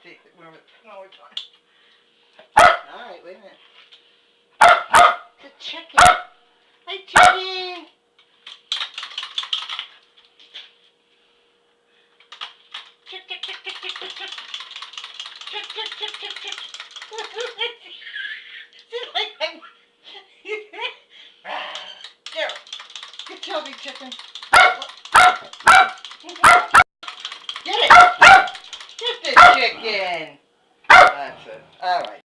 See, no, it's fine. Alright, wait a minute. The chicken. Hi, chicken. Chick, chick, chick, chick, chick, chick, chick. Chick, chick, chick, chick, chick. It's like I'm... There. Good job, big chicken. Get it. Get the chicken. That's it. Alright.